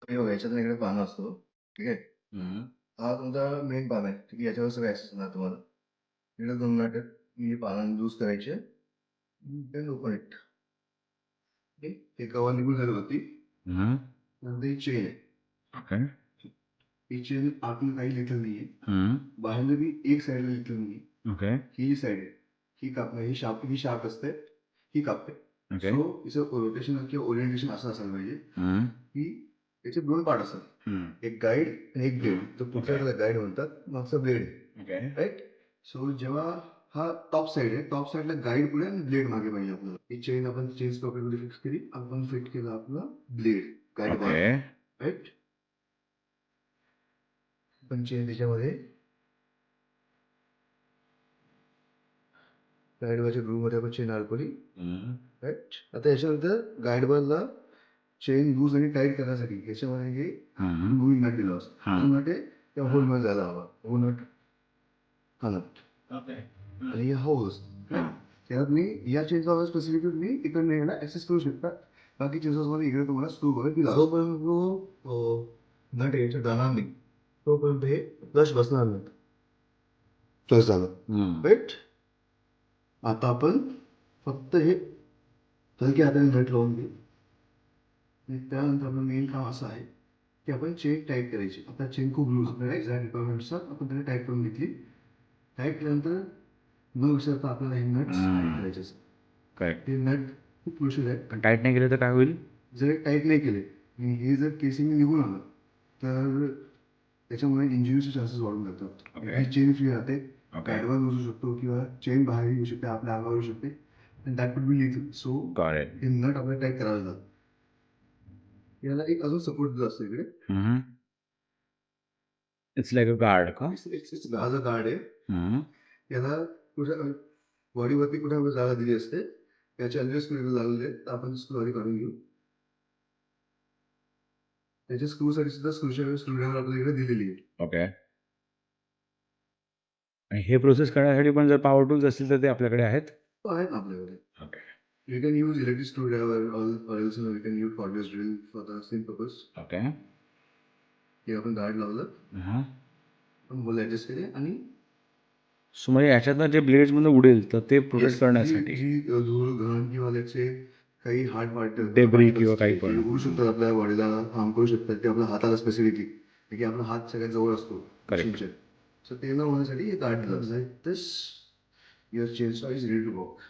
हे बघा याच्यातून इकडे पानं असतो. ठीक आहे. हा तुमचा मेन पान आहे. ठीक आहे. याच्यावर सगळं ॲक्सेस होणार तुम्हाला. इकडे 2 मिनिटं ही पानं यूज करायची. Then open it. हे कव्हर निघून झालं वरती. नंतर ही चेन आहे. ओके. ही चेन आतून काही लिहिलेलं नाहीये. बाहेरनं बी एक साईडला लिहिलेलं नाहीये. ओके. ही जी साईड आहे ही कापणं ही शार्प असते. ही कापते. ओके. सो हिचं रोटेशन किंवा ओरिएंटेशन असं असायला पाहिजे की याचे 2 पार्ट असतात. एक गाईड आणि एक ब्लेड. तर पुढच्या त्याला गाईड म्हणतात, मागचा ब्लेड आहे. ओके. राईट. सो जेव्हा हा टॉप साईड आहे, टॉप साईडला गाईड पुढे आणि ब्लेड मागे पाहिजे आपल्याला. ही चेन आपण चेन स्टॉपरमध्ये फिक्स केली, आपण फिट केला आपला ब्लेड गाईड वर. ओके. राईट. पण चेन त्याच्यामध्ये गाईड वरच्या ग्रूवमध्ये आपण चेन अडकवली. राईट. आता याच्यानंतर गाईड वरला चेन लूज आणि टाईट करण्यासाठी याच्यामध्ये हे मूविंग नट दिला असतो. तो नट आहे त्या होलमध्ये जायला हवा. हो नट हा नट आणि हा होल असतो. त्याला तुम्ही या चेन्सवर स्पेसिफिकली तुम्ही इकडनं याला ॲक्सेस करू शकता. बाकी चेन्सर्समध्ये इकडे तुम्हाला स्क्रू वगैरे दिला. जोपर्यंत तो नट याच्यात जाणार नाही तोपर्यंत हे फ्लश बसणार नाही. फ्लश झालं. राईट. आता आपण फक्त हे हलक्या हाताने नट लावून घेऊ. त्यानंतर आपलं मेन काम असं आहे की आपण चेन टाईट करायची. आता चेन खूप लूज एक्झॅक्ट रिक्वायरमेंटनुसार आपण त्याने टाईट करून घेतली. टाईट केल्यानंतर न विसरता आपल्याला हे नट्स टाईट करायचे असतात. करेक्ट. हे नट खूप क्रुशियल आहे. पण टाईट नाही केलं तर काय होईल? जर टाईट नाही केले आणि हे जर केसिंग निघून आलं तर त्याच्यामुळे इंजुरीचे चान्सेस वाढून जातात. ही चेन फ्री राहते. गाडीवर बसू शकतो किंवा चेन बाहेर येऊ शकते, आपल्या अंगावर येऊ शकते. आणि that would be lethal. So हे नट आपल्याला टाईट करावं लागतं. याला एक अजून सपोर्ट दिला असतो इकडे. इट्स लाईक अ गार्ड का? हा जो गार्ड आहे याला कुठे बॉडीवरती कुठे जागा दिली असते. याच्या अल्वे स्क्रू लागलेले आहेत. आपण स्क्रू आधी काढून घेऊ. त्याच्या स्क्रूसाठी सुद्धा स्क्रूड्रायव्हर आपल्याला इकडे दिलेली आहे. ओके. आणि हे प्रोसेस करण्यासाठी पण जर पॉवर टूल्स असतील तर ते आपल्याकडे आहेत? आहेत ना आपल्याकडे. Okay. You can use electric screwdriver or else you can use cordless drill for the same purpose. Okay. हे आपण गार्ड लावलं. आपण होल ॲडजस्ट केले आणि सो म्हणजे याच्यातनं जे ब्लेड्समधून उडेल तर ते प्रोटेक्ट करण्यासाठी जी धूळ घाण किंवा त्याचे काही हार्ड पार्ट डेब्री किंवा काही पण उडू शकतात आपल्या बॉडीला हार्म करू शकतात ते आपल्या हाताला स्पेसिफिकली. की आपला हात सगळ्यात जवळ असतो मशीनच्या. सो ते न होण्यासाठी हे गार्ड दिलं. This your chain is ready to work.